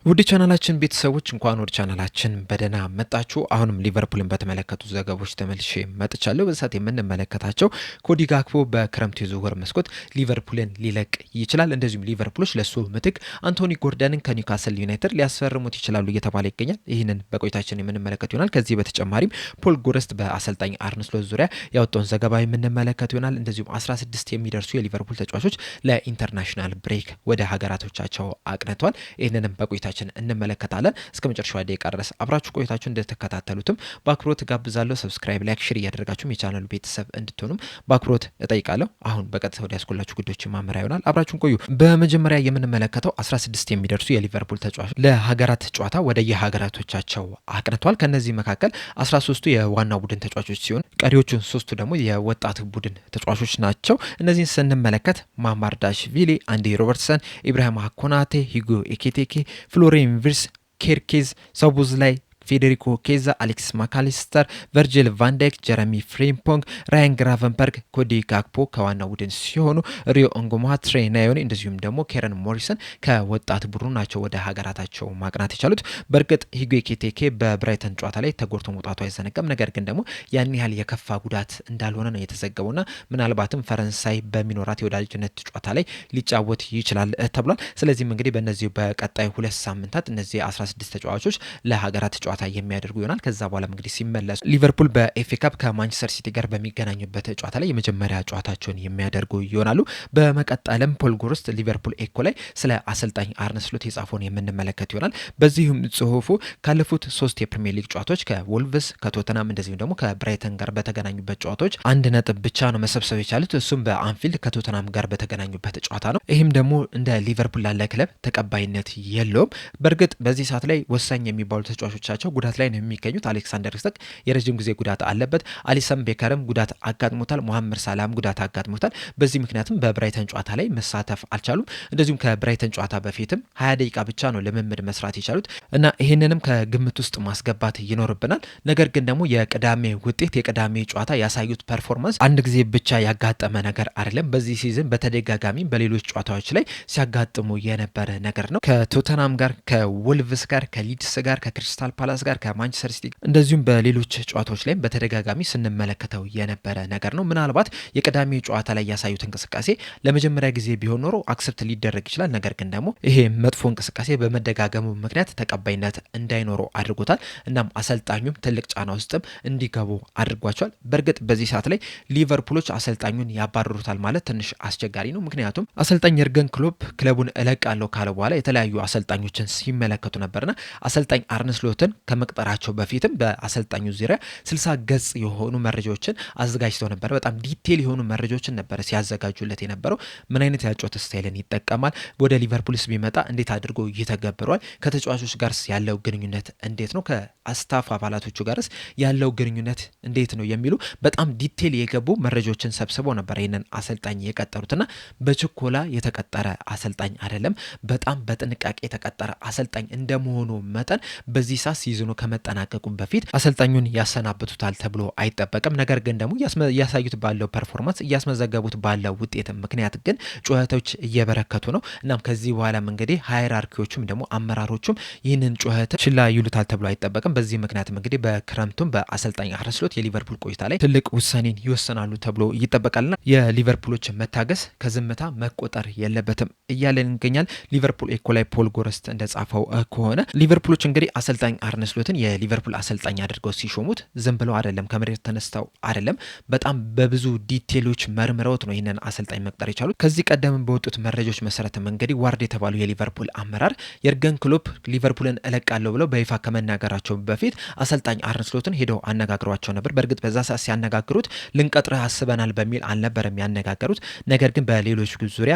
ውድ ቻናላችን ቤተሰቦች እንኳን ወደ ቻናላችን በደህና መጣችሁ። አሁንም ሊቨርፑልን በተመለከቱ ዘገባዎች ተመልሼ መጥቻለሁ። በሰዓት የምንመለከታቸው ኮዲ ጋክፖ በክረምቱ የዝውውር መስኮት ሊቨርፑልን ሊለቅ ይችላል። እንደዚሁም ሊቨርፑሎች ለሱ ምትክ አንቶኒ ጎርደንን ከኒውካስል ዩናይትድ ሊያስፈርሙት ይችላሉ እየተባለ ይገኛል። ይህንን በቆይታችን የምንመለከት ይሆናል። ከዚህ በተጨማሪም ፖል ጎረስት በአሰልጣኝ አርነ ስሎት ዙሪያ ያወጣውን ዘገባ የምንመለከት ይሆናል። እንደዚሁም 16 የሚደርሱ የሊቨርፑል ተጫዋቾች ለኢንተርናሽናል ብሬክ ወደ ሀገራቶቻቸው አቅንተዋል። ይህንንም በቆይታ እንመለከታለን። እስከ መጨረሻው ደቂቃ ድረስ አብራችሁ ቆይታችሁ እንደተከታተሉትም በአክብሮት ጋብዛለሁ። ሰብስክራይብ፣ ላይክ፣ ሼር እያደረጋችሁም የቻናሉ ቤተሰብ እንድትሆኑም በአክብሮት እጠይቃለሁ። አሁን በቀጥታ ወደ ያስኮላችሁ ጉዳዮች ማመሪያ ይሆናል። አብራችሁን ቆዩ። በመጀመሪያ የምንመለከተው 16 የሚደርሱ የሊቨርፑል ተጫዋቾች ለሀገራት ጨዋታ ወደ የሀገራቶቻቸው አቅንተዋል። ከነዚህ መካከል 13ቱ የዋናው ቡድን ተጫዋቾች ሲሆን ቀሪዎቹን ሶስቱ ደግሞ የወጣት ቡድን ተጫዋቾች ናቸው። እነዚህን ስንመለከት ማማርዳሽቪሊ፣ አንዲ ሮበርትሰን፣ ኢብራሂማ ኮናቴ፣ ሂጎ ኤኬቴኬ፣ ፍሎሪን ቪርትስ፣ ኬርኬዝ፣ ሰቡዝላይ፣ ፌዴሪኮ ኬዛ፣ አሌክስ ማካሊስተር፣ ቨርጂል ቫንዳይክ፣ ጀረሚ ፍሬምፖንግ፣ ራያን ግራቨንበርግ፣ ኮዲ ጋክፖ ከዋናው ቡድን ሲሆኑ ሪዮ ኦንጎማ፣ ትሬ ናዮኒ እንደዚሁም ደግሞ ኬረን ሞሪሰን ከወጣት ቡድኑ ናቸው ወደ ሀገራታቸው ማቅናት የቻሉት። በእርግጥ ሂጎ ኤኪቲኬ በብራይተን ጨዋታ ላይ ተጎድቶ መውጣቱ አይዘነጋም። ነገር ግን ደግሞ ያን ያህል የከፋ ጉዳት እንዳልሆነ ነው የተዘገበውና ምናልባትም ፈረንሳይ በሚኖራት የወዳጅነት ጨዋታ ላይ ሊጫወት ይችላል ተብሏል። ስለዚህም እንግዲህ በእነዚህ በቀጣይ 2 ሳምንታት እነዚህ 16 ተጫዋቾች ለሀገራት ጨዋታ የሚያደርጉ ይሆናል። ከዛ በኋላ እንግዲህ ሲመለሱ ሊቨርፑል በኤፍኤ ካፕ ከማንቸስተር ሲቲ ጋር በሚገናኙበት ጨዋታ ላይ የመጀመሪያ ጨዋታቸውን የሚያደርጉ ይሆናሉ። በመቀጠልም ፖል ጎረስት ሊቨርፑል ኤኮ ላይ ስለ አሰልጣኝ አርነ ስሎት የጻፈውን የምንመለከት ይሆናል። በዚህም ጽሁፉ ካለፉት 3 የፕሪሚየር ሊግ ጨዋታዎች ከወልቭስ፣ ከቶተናም እንደዚሁም ደግሞ ከብራይተን ጋር በተገናኙበት ጨዋታዎች 1 ነጥብ ብቻ ነው መሰብሰብ የቻሉት። እሱም በአንፊልድ ከቶተናም ጋር በተገናኙበት ጨዋታ ነው። ይህም ደግሞ እንደ ሊቨርፑል ላለ ክለብ ተቀባይነት የለውም። በእርግጥ በዚህ ሰዓት ላይ ወሳኝ የሚባሉ ተጫዋቾቻቸው ጉዳት ላይ ነው የሚገኙት። አሌክሳንደር ኢሳክ የረጅም ጊዜ ጉዳት አለበት። አሊሰን ቤከርም ጉዳት አጋጥሞታል። ሞሐመድ ሳላም ጉዳት አጋጥሞታል። በዚህ ምክንያትም በብራይተን ጨዋታ ላይ መሳተፍ አልቻሉም። እንደዚሁም ከብራይተን ጨዋታ በፊትም 20 ደቂቃ ብቻ ነው ልምምድ መስራት የቻሉት እና ይህንንም ከግምት ውስጥ ማስገባት ይኖርብናል። ነገር ግን ደግሞ የቅዳሜ ውጤት የቅዳሜ ጨዋታ ያሳዩት ፐርፎርማንስ አንድ ጊዜ ብቻ ያጋጠመ ነገር አይደለም። በዚህ ሲዝን በተደጋጋሚ በሌሎች ጨዋታዎች ላይ ሲያጋጥሙ የነበረ ነገር ነው። ከቶተናም ጋር፣ ከወልቭስ ጋር፣ ከሊድስ ጋር፣ ከክሪስታል ፓላስ ጋር፣ ከማንቸስተር ሲቲ እንደዚሁም በሌሎች ጨዋታዎች ላይም በተደጋጋሚ ስንመለከተው የነበረ ነገር ነው። ምናልባት የቅዳሜ ጨዋታ ላይ ያሳዩት እንቅስቃሴ ለመጀመሪያ ጊዜ ቢሆን ኖሮ አክሰፕት ሊደረግ ይችላል። ነገር ግን ደግሞ ይሄ መጥፎ እንቅስቃሴ በመደጋገሙ ምክንያት ተቀባይነት እንዳይኖረው አድርጎታል። እናም አሰልጣኙም ትልቅ ጫና ውስጥም እንዲገቡ አድርጓቸዋል። በእርግጥ በዚህ ሰዓት ላይ ሊቨርፑሎች አሰልጣኙን ያባረሩታል ማለት ትንሽ አስቸጋሪ ነው። ምክንያቱም አሰልጣኝ የርገን ክሎፕ ክለቡን እለቃለሁ ካለ በኋላ የተለያዩ አሰልጣኞችን ሲመለከቱ ነበርና አሰልጣኝ አርነ ስሎትን ከመቅጠራቸው በፊትም በአሰልጣኙ ዙሪያ 60 ገጽ የሆኑ መረጃዎችን አዘጋጅተው ነበር። በጣም ዲቴል የሆኑ መረጃዎችን ነበረ ሲያዘጋጁለት የነበረው። ምን አይነት ያጮት ስታይልን ይጠቀማል፣ ወደ ሊቨርፑልስ ቢመጣ እንዴት አድርጎ ይተገብረዋል፣ ከተጫዋቾች ጋርስ ያለው ግንኙነት እንዴት ነው፣ ከስታፍ አባላቶቹ ጋርስ ያለው ግንኙነት እንዴት ነው የሚሉ በጣም ዲቴል የገቡ መረጃዎችን ሰብስበው ነበር ይህንን አሰልጣኝ የቀጠሩትና በችኮላ የተቀጠረ አሰልጣኝ አይደለም። በጣም በጥንቃቄ የተቀጠረ አሰልጣኝ እንደመሆኑ መጠን በዚህ ሰዓት ሲዝኑ ከመጠናቀቁ በፊት አሰልጣኙን ያሰናብቱታል ተብሎ አይጠበቅም። ነገር ግን ደግሞ እያሳዩት ባለው ፐርፎርማንስ እያስመዘገቡት ባለው ውጤት ምክንያት ግን ጩኸቶች እየበረከቱ ነው። እናም ከዚህ በኋላም እንግዲህ ሃይራርኪዎቹም ደግሞ አመራሮቹም ይህንን ጩኸት ችላ ይሉታል ተብሎ አይጠበቅም። በዚህ ምክንያትም እንግዲህ በክረምቱም በአሰልጣኝ አርነ ስሎት የሊቨርፑል ቆይታ ላይ ትልቅ ውሳኔን ይወስናሉ ተብሎ ይጠበቃልና የሊቨርፑሎች መታገስ ከዝምታ መቆጠር የለበትም እያለን ይገኛል። ሊቨርፑል ኤኮ ላይ ፖል ጎረስት እንደጻፈው ከሆነ ሊቨርፑሎች እንግዲህ አሰልጣኝ አርነ ስሎትን የሊቨርፑል አሰልጣኝ አድርገው ሲሾሙት ዝም ብለው አይደለም፣ ከመሬት ተነስተው አይደለም። በጣም በብዙ ዲቴሎች መርምረውት ነው ይህንን አሰልጣኝ መቅጠር የቻሉት። ከዚህ ቀደም በወጡት መረጃዎች መሰረትም እንግዲህ ዋርድ የተባሉ የሊቨርፑል አመራር የርገን ክሎፕ ሊቨርፑልን እለቃለሁ ብለው በይፋ ከመናገራቸው በፊት አሰልጣኝ አርነ ስሎትን ሄደው አነጋግሯቸው ነበር። በእርግጥ በዛ ሰዓት ሲያነጋግሩት ልንቀጥርህ አስበናል በሚል አልነበረም ያነጋገሩት። ነገር ግን በሌሎች ዙሪያ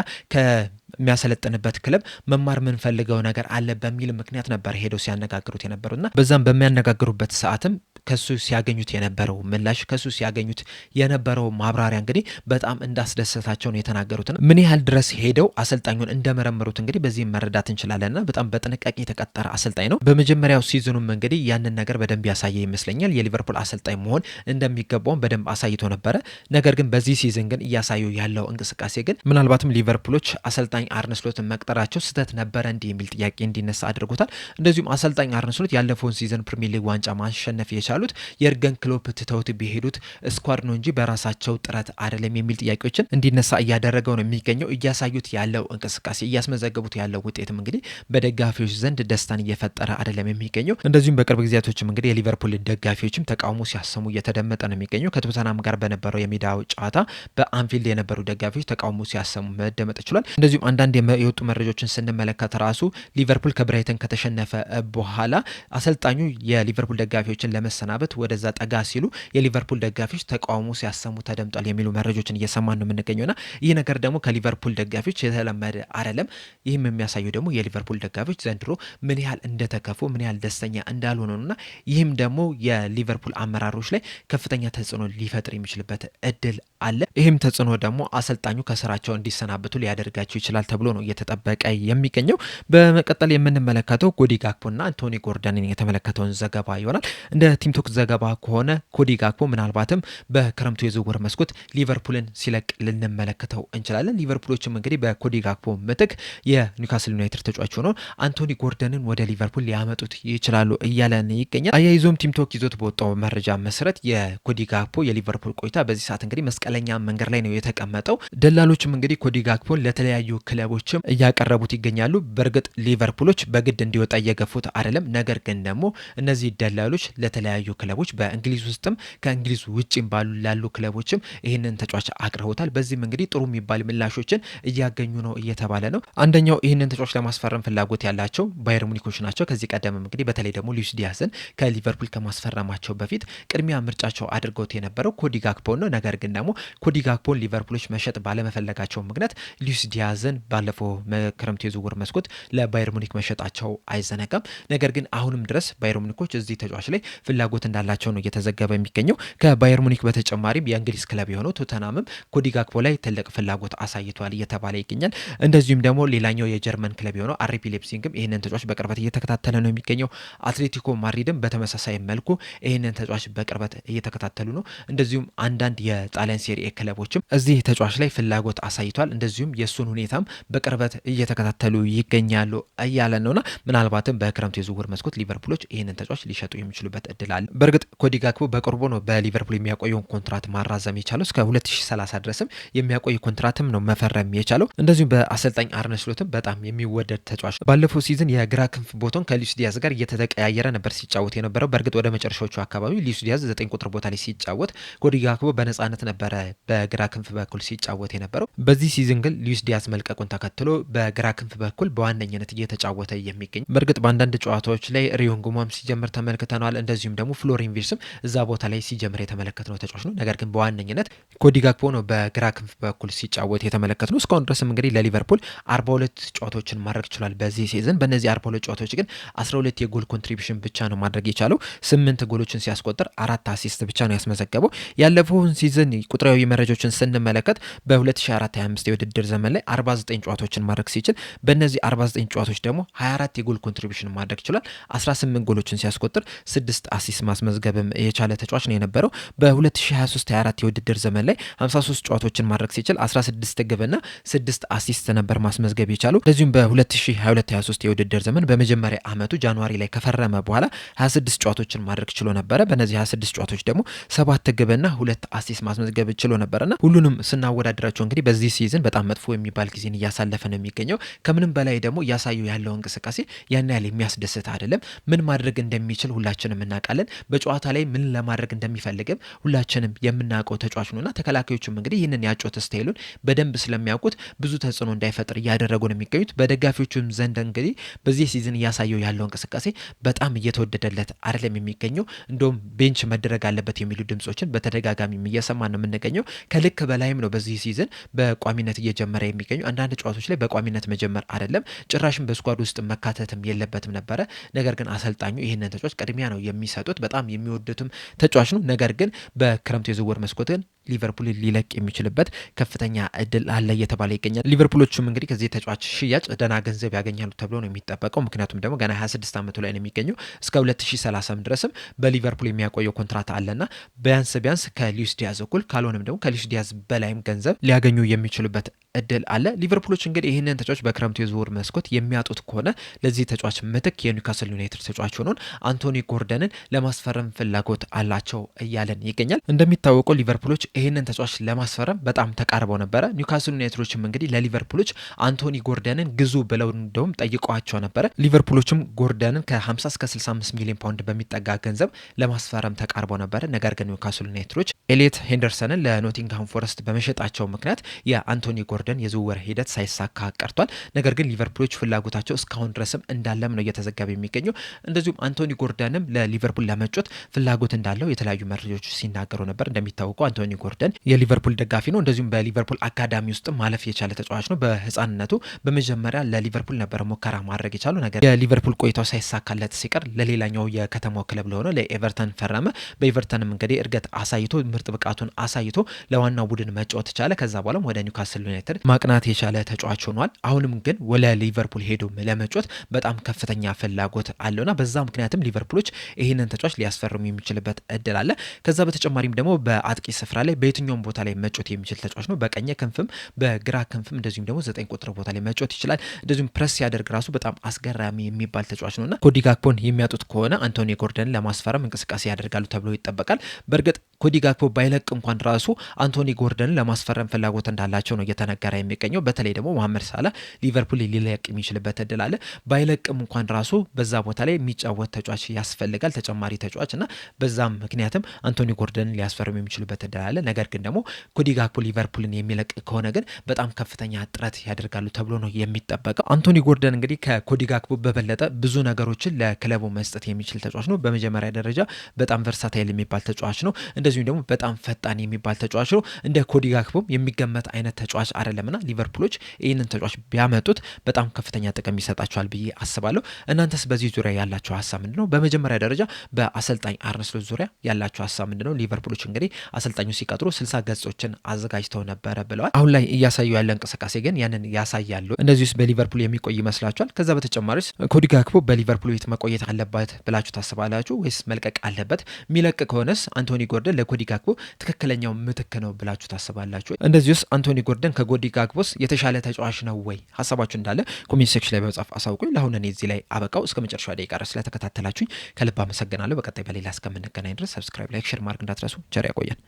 የሚያሰለጥንበት ክለብ መማር የምንፈልገው ነገር አለ በሚል ምክንያት ነበር ሄደው ሲያነጋግሩት የነበሩና በዛም በሚያነጋግሩበት ሰዓትም ከሱ ሲያገኙት የነበረው ምላሽ ከሱ ሲያገኙት የነበረው ማብራሪያ እንግዲህ በጣም እንዳስደሰታቸው ነው የተናገሩትና ምን ያህል ድረስ ሄደው አሰልጣኙን እንደመረመሩት እንግዲህ በዚህም መረዳት እንችላለንና በጣም በጥንቃቄ የተቀጠረ አሰልጣኝ ነው። በመጀመሪያው ሲዝኑም እንግዲህ ያንን ነገር በደንብ ያሳየ ይመስለኛል። የሊቨርፑል አሰልጣኝ መሆን እንደሚገባውም በደንብ አሳይቶ ነበረ። ነገር ግን በዚህ ሲዝን ግን እያሳዩ ያለው እንቅስቃሴ ግን ምናልባትም ሊቨርፑሎች አሰልጣኝ አርነ ስሎትን መቅጠራቸው ስህተት ነበረ እንዲህ የሚል ጥያቄ እንዲነሳ አድርጎታል። እንደዚሁም አሰልጣኝ አርነ ስሎት ያለፈውን ሲዝን ፕሪሚየር ሊግ ዋንጫ ማሸነፍ የቻሉት የርገን ክሎፕ ትተውት ቢሄዱት ስኳድ ነው እንጂ በራሳቸው ጥረት አይደለም የሚል ጥያቄዎችን እንዲነሳ እያደረገው ነው የሚገኘው። እያሳዩት ያለው እንቅስቃሴ እያስመዘገቡት ያለው ውጤትም እንግዲህ በደጋፊዎች ዘንድ ደስታን እየፈጠረ አይደለም የሚገኘው። እንደዚሁም በቅርብ ጊዜያቶችም እንግዲህ የሊቨርፑል ደጋፊዎችም ተቃውሞ ሲያሰሙ እየተደመጠ ነው የሚገኘው። ከቶተናም ጋር በነበረው የሜዳው ጨዋታ በአንፊልድ የነበሩ ደጋፊዎች ተቃውሞ ሲያሰሙ መደመጥ ችሏል። እንደዚሁም አንዳንድ የወጡ መረጃዎችን ስንመለከት ራሱ ሊቨርፑል ከብራይተን ከተሸነፈ በኋላ አሰልጣኙ የሊቨርፑል ደጋፊዎችን ለመሰናበት ወደዛ ጠጋ ሲሉ የሊቨርፑል ደጋፊዎች ተቃውሞ ሲያሰሙ ተደምጧል የሚሉ መረጃዎችን እየሰማን ነው የምንገኘውና ይህ ነገር ደግሞ ከሊቨርፑል ደጋፊዎች የተለመደ አይደለም። ይህም የሚያሳዩ ደግሞ የሊቨርፑል ደጋፊዎች ዘንድሮ ምን ያህል እንደተከፉ ምን ያህል ደስተኛ እንዳልሆኑ ነውና ይህም ደግሞ የሊቨርፑል አመራሮች ላይ ከፍተኛ ተጽዕኖ ሊፈጥር የሚችልበት እድል አለ። ይህም ተጽዕኖ ደግሞ አሰልጣኙ ከስራቸው እንዲሰናበቱ ሊያደርጋቸው ይችላል ተብሎ ነው እየተጠበቀ የሚገኘው። በመቀጠል የምንመለከተው ኮዲ ጋክፖና አንቶኒ ጎርደንን የተመለከተውን ዘገባ ይሆናል። እንደ ቲምቶክ ዘገባ ከሆነ ኮዲ ጋክፖ ምናልባትም በክረምቱ የዝውውር መስኮት ሊቨርፑልን ሲለቅ ልንመለከተው እንችላለን። ሊቨርፑሎችም እንግዲህ በኮዲ ጋክፖ ምትክ የኒውካስል ዩናይትድ ተጫዋች ሆኖ አንቶኒ ጎርደንን ወደ ሊቨርፑል ሊያመጡት ይችላሉ እያለን ይገኛል። አያይዞም ቲምቶክ ይዞት በወጣው መረጃ መሰረት የኮዲ ጋክፖ የሊቨርፑል ቆይታ በዚህ ሰዓት እንግዲህ መስቀለኛ መንገድ ላይ ነው የተቀመጠው። ደላሎችም እንግዲህ ኮዲ ጋክፖን ለተለያዩ ክለቦችም እያቀረቡት ይገኛሉ። በእርግጥ ሊቨርፑሎች በግድ እንዲወጣ እየገፉት አይደለም። ነገር ግን ደግሞ እነዚህ ደላሎች ለተለያዩ ክለቦች በእንግሊዝ ውስጥም ከእንግሊዝ ውጭም ላሉ ክለቦችም ይህንን ተጫዋች አቅርቦታል። በዚህም እንግዲህ ጥሩ የሚባል ምላሾችን እያገኙ ነው እየተባለ ነው። አንደኛው ይህንን ተጫዋች ለማስፈረም ፍላጎት ያላቸው ባየር ሙኒኮች ናቸው። ከዚህ ቀደምም እንግዲህ በተለይ ደግሞ ሉዊስ ዲያዝን ከሊቨርፑል ከማስፈረማቸው በፊት ቅድሚያ ምርጫቸው አድርገውት የነበረው ኮዲ ጋክፖን ነው። ነገር ግን ደግሞ ኮዲ ጋክፖን ሊቨርፑሎች መሸጥ ባለመፈለጋቸው ምክንያት ሉዊስ ዲያዝን ባለፈው ክረምት የዝውውር መስኮት ለባየር ሙኒክ መሸጣቸው አይዘነጋም። ነገር ግን አሁንም ድረስ ባየር ሙኒኮች እዚህ ተጫዋች ላይ ፍላጎት እንዳላቸው ነው እየተዘገበ የሚገኘው። ከባየር ሙኒክ በተጨማሪም የእንግሊዝ ክለብ የሆነው ቶተናምም ኮዲ ጋክፖ ላይ ትልቅ ፍላጎት አሳይቷል እየተባለ ይገኛል። እንደዚሁም ደግሞ ሌላኛው የጀርመን ክለብ የሆነው አርቢ ሌፕሲንግም ይህንን ተጫዋች በቅርበት እየተከታተለ ነው የሚገኘው። አትሌቲኮ ማድሪድም በተመሳሳይ መልኩ ይህንን ተጫዋች በቅርበት እየተከታተሉ ነው። እንደዚሁም አንዳንድ የጣሊያን ሴሪኤ ክለቦችም እዚህ ተጫዋች ላይ ፍላጎት አሳይቷል። እንደዚሁም የእሱን ሁኔታም በቅርበት እየተከታተሉ ይገኛሉ እያለ ነውና ምናልባትም በክረምቱ የዝውውር መስኮት ሊቨርፑሎች ይህንን ተጫዋች ሊሸጡ የሚችሉበት እድል አለ። በእርግጥ ኮዲ ጋክፖ በቅርቡ ነው በሊቨርፑል የሚያቆየውን ኮንትራት ማራዘም የቻለው። እስከ 2030 ድረስም የሚያቆይ ኮንትራትም ነው መፈረም የቻለው። እንደዚሁም በአሰልጣኝ አርነ ስሎትም በጣም የሚወደድ ተጫዋች። ባለፈው ሲዝን የግራ ክንፍ ቦታውን ከሉዊስ ዲያዝ ጋር እየተቀያየረ ነበር ሲጫወት የነበረው። በእርግጥ ወደ መጨረሻዎቹ አካባቢ ሉዊስ ዲያዝ 9 ቁጥር ቦታ ላይ ሲጫወት፣ ኮዲ ጋክፖ በነጻነት ነበረ በግራ ክንፍ በኩል ሲጫወት የነበረው። በዚህ ሲዝን ግን ሉዊስ ዲያዝ መልቀቁን ተከትሎ በግራ ክንፍ በኩል በዋነኝነት እየተጫወተ የሚገኝ። በእርግጥ በአንዳንድ ጨዋታዎች ላይ ሪዮን ጉማም ሲጀምር ተመልክተነዋል። እንደዚሁም ደግሞ ፍሎሪን ቪርስም እዛ ቦታ ላይ ሲጀምር የተመለከትነው ተጫዋች ነው። ነገር ግን በዋነኝነት ኮዲ ጋክፖ ነው በግራ ክንፍ በኩል ሲጫወት የተመለከትነው። እስካሁን ድረስም እንግዲህ ለሊቨርፑል 42 ጨዋታዎችን ማድረግ ችሏል በዚህ ሲዝን። በእነዚህ 42 ጨዋታዎች ግን 12 የጎል ኮንትሪቢሽን ብቻ ነው ማድረግ የቻለው። 8 ጎሎችን ሲያስቆጥር 4 አሲስት ብቻ ነው ያስመዘገበው። ያለፈውን ሲዝን ቁጥራዊ መረጃዎችን ስንመለከት በ2024/25 የውድድር ዘመን ላይ 49 ጨዋታዎችን ማድረግ ሲችል በእነዚህ 49 ጨዋታዎች ደግሞ 24 የጎል ኮንትሪቢሽን ማድረግ ችሏል። 18 ጎሎችን ሲያስቆጥር 6 አሲስት ማስመዝገብም የቻለ ተጫዋች ነው የነበረው። በ2023/24 የውድድር ዘመን ላይ 53 ጨዋታዎችን ማድረግ ሲችል 16 ግብና 6 አሲስት ነበር ማስመዝገብ የቻለው። እንደዚሁም በ2022/23 የውድድር ዘመን በመጀመሪያ ዓመቱ ጃንዋሪ ላይ ከፈረመ በኋላ 26 ጨዋታዎችን ማድረግ ችሎ ነበረ። በእነዚህ 26 ጨዋታዎች ደግሞ 7 ግብና 2 አሲስት ማስመዝገብ ችሎ ነበርና ሁሉንም ስናወዳድራቸው እንግዲህ በዚህ ሲዝን በጣም መጥፎ የሚባል ጊዜን እያሳለፈ ነው የሚገኘው። ከምንም በላይ ደግሞ እያሳዩ ያለው እንቅስቃሴ ያን ያህል የሚያስደስት አይደለም። ምን ማድረግ እንደሚችል ሁላችንም እናውቃለን። በጨዋታ ላይ ምን ለማድረግ እንደሚፈልግም ሁላችንም የምናውቀው ተጫዋች ነውና ተከላካዮቹም እንግዲህ ይህንን ያጮት ስታይሉን በደንብ ስለሚያውቁት ብዙ ተጽዕኖ እንዳይፈጥር እያደረጉ ነው የሚገኙት። በደጋፊዎቹም ዘንድ እንግዲህ በዚህ ሲዝን እያሳየው ያለው እንቅስቃሴ በጣም እየተወደደለት አይደለም የሚገኘው። እንደውም ቤንች መደረግ አለበት የሚሉ ድምጾችን በተደጋጋሚ እየሰማን ነው የምንገኘው። ከልክ በላይም ነው በዚህ ሲዝን በቋሚነት እየጀመረ የሚገኘው። አንዳንድ ጨዋታዎች ላይ በቋሚነት መጀመር አይደለም ጭራሽም በስኳድ ውስጥ መካተትም የለበትም ነበረ። ነገር ግን አሰልጣኙ ይህንን ተጫዋች ቅድሚያ ነው የሚሰጡት። የሚወዱት በጣም የሚወዱትም ተጫዋች ነው። ነገር ግን በክረምቱ የዝውውር መስኮትን ሊቨርፑል ሊለቅ የሚችልበት ከፍተኛ እድል አለ እየተባለ ይገኛል። ሊቨርፑሎቹም እንግዲህ ከዚህ ተጫዋች ሽያጭ ደህና ገንዘብ ያገኛሉ ተብሎ ነው የሚጠበቀው። ምክንያቱም ደግሞ ገና 26 ዓመቱ ላይ ነው የሚገኘው። እስከ 2030 ድረስም በሊቨርፑል የሚያቆየው ኮንትራት አለና ቢያንስ ከሉዊስ ዲያዝ እኩል ካልሆነም ደግሞ ከሉዊስ ዲያዝ በላይም ገንዘብ ሊያገኙ የሚችሉበት እድል አለ። ሊቨርፑሎች እንግዲህ ይህንን ተጫዋች በክረምቱ የዝውውር መስኮት የሚያጡት ከሆነ ለዚህ ተጫዋች ምትክ የኒውካስል ዩናይትድ ተጫዋች ሆኖን አንቶኒ ጎርደንን ለማስፈረም ፍላጎት አላቸው እያለን ይገኛል። እንደሚታወቀው ሊቨርፑሎች ይህንን ተጫዋች ለማስፈረም በጣም ተቃርበው ነበረ። ኒውካስል ዩናይትዶችም እንግዲህ ለሊቨርፑሎች አንቶኒ ጎርደንን ግዙ ብለው እንደውም ጠይቀዋቸው ነበረ። ሊቨርፑሎችም ጎርደንን ከ50 እስከ 65 ሚሊዮን ፓውንድ በሚጠጋ ገንዘብ ለማስፈረም ተቃርበው ነበረ። ነገር ግን ኒውካስል ዩናይትዶች ኤሊየት ሄንደርሰንን ለኖቲንግሃም ፎረስት በመሸጣቸው ምክንያት የአንቶኒ ጎርደን የዝውውር ሂደት ሳይሳካ ቀርቷል። ነገር ግን ሊቨርፑሎች ፍላጎታቸው እስካሁን ድረስም እንዳለም ነው እየተዘገበ የሚገኘው። እንደዚሁም አንቶኒ ጎርደንም ለሊቨርፑል ለመጮት ፍላጎት እንዳለው የተለያዩ መረጃዎች ሲናገሩ ነበር። እንደሚታወቀው አንቶኒ ጎርደን የሊቨርፑል ደጋፊ ነው። እንደዚሁም በሊቨርፑል አካዳሚ ውስጥ ማለፍ የቻለ ተጫዋች ነው። በህፃንነቱ በመጀመሪያ ለሊቨርፑል ነበረ ሙከራ ማድረግ የቻለው። ነገር የሊቨርፑል ቆይታው ሳይሳካለት ሲቀር ለሌላኛው የከተማው ክለብ ለሆነ ለኤቨርተን ፈረመ። በኤቨርተንም እንግዲህ እድገት አሳይቶ ምርጥ ብቃቱን አሳይቶ ለዋናው ቡድን መጫወት ቻለ። ከዛ በኋላ ወደ ኒውካስል ዩናይትድ ማቅናት የቻለ ተጫዋች ሆኗል። አሁንም ግን ወደ ሊቨርፑል ሄዶ ለመጫወት በጣም ከፍተኛ ፍላጎት አለውና በዛ ምክንያትም ሊቨርፑሎች ይህንን ተጫዋች ሊያስፈርሙ የሚችልበት እድል አለ። ከዛ በተጨማሪም ደግሞ በአጥቂ ስፍራ ላይ በየትኛውም ቦታ ላይ መጫወት የሚችል ተጫዋች ነው። በቀኝ ክንፍም በግራ ክንፍም እንደዚሁም ደግሞ 9 ቁጥር ቦታ ላይ መጫወት ይችላል። እንደዚሁም ፕረስ ሲያደርግ ራሱ በጣም አስገራሚ የሚባል ተጫዋች ነውና ኮዲ ጋክፖን የሚያጡት ከሆነ አንቶኒ ጎርደን ለማስፈረም እንቅስቃሴ ያደርጋሉ ተብሎ ይጠበቃል። በእርግጥ ኮዲ ጋክፖ ባይለቅ እንኳን ራሱ አንቶኒ ጎርደንን ለማስፈረም ፍላጎት እንዳላቸው ነው እየተነገረ የሚገኘው። በተለይ ደግሞ መሐመድ ሳላ ሊቨርፑል ሊለቅ የሚችልበት እድል አለ። ባይለቅም እንኳን ራሱ በዛ ቦታ ላይ የሚጫወት ተጫዋች ያስፈልጋል፣ ተጨማሪ ተጫዋች እና በዛም ምክንያትም አንቶኒ ጎርደንን ሊያስፈርም የሚችልበት እድል አለ። ነገር ግን ደግሞ ኮዲ ጋክፖ ሊቨርፑልን የሚለቅ ከሆነ ግን በጣም ከፍተኛ ጥረት ያደርጋሉ ተብሎ ነው የሚጠበቀው። አንቶኒ ጎርደን እንግዲህ ከኮዲ ጋክፖ በበለጠ ብዙ ነገሮችን ለክለቡ መስጠት የሚችል ተጫዋች ነው። በመጀመሪያ ደረጃ በጣም ቨርሳታይል የሚባል ተጫዋች ነው። እንደዚሁም ደግሞ በጣም ፈጣን የሚባል ተጫዋች ነው። እንደ ኮዲ ጋክፖም የሚገመት አይነት ተጫዋች አይደለምና ሊቨርፑሎች ይህንን ተጫዋች ቢያመጡት በጣም ከፍተኛ ጥቅም ይሰጣቸዋል ብዬ አስባለሁ። እናንተስ በዚህ ዙሪያ ያላቸው ሀሳብ ምንድነው? በመጀመሪያ ደረጃ በአሰልጣኝ አርነ ስሎት ዙሪያ ያላቸው ሀሳብ ምንድነው? ሊቨርፑሎች እንግዲህ አሰልጣኙ ሲቀጥሩ 60 ገጾችን አዘጋጅተው ነበረ ብለዋል። አሁን ላይ እያሳዩ ያለ እንቅስቃሴ ግን ያንን ያሳያሉ። እንደዚሁስ በሊቨርፑል የሚቆይ ይመስላችኋል? ከዛ በተጨማሪስ ኮዲ ጋክፖ በሊቨርፑል ቤት መቆየት አለበት ብላችሁ ታስባላችሁ ወይስ መልቀቅ አለበት? የሚለቅ ከሆነስ አንቶኒ ጎርደን ለኮዲ ጋክፖ ትክክለኛው ምትክ ነው ብላችሁ ታስባላችሁ? እንደዚሁስ አንቶኒ ጎርደን ከኮዲ ጋክፖስ የተሻለ ተጫዋች ነው ወይ? ሀሳባችሁ እንዳለ ኮሜንት ሴክሽን ላይ በመጻፍ አሳውቁኝ። ለአሁን እኔ እዚህ ላይ አበቃው። እስከ መጨረሻው ደቂቃ ድረስ ስለተከታተላችሁኝ ከልብ አመሰግናለሁ። በቀጣይ በሌላ እስከምንገናኝ ድረስ ሰብስክራይብ፣ ላይክ፣ ሼር ማድረግ እንዳትረሱ። ቸር ያቆየን።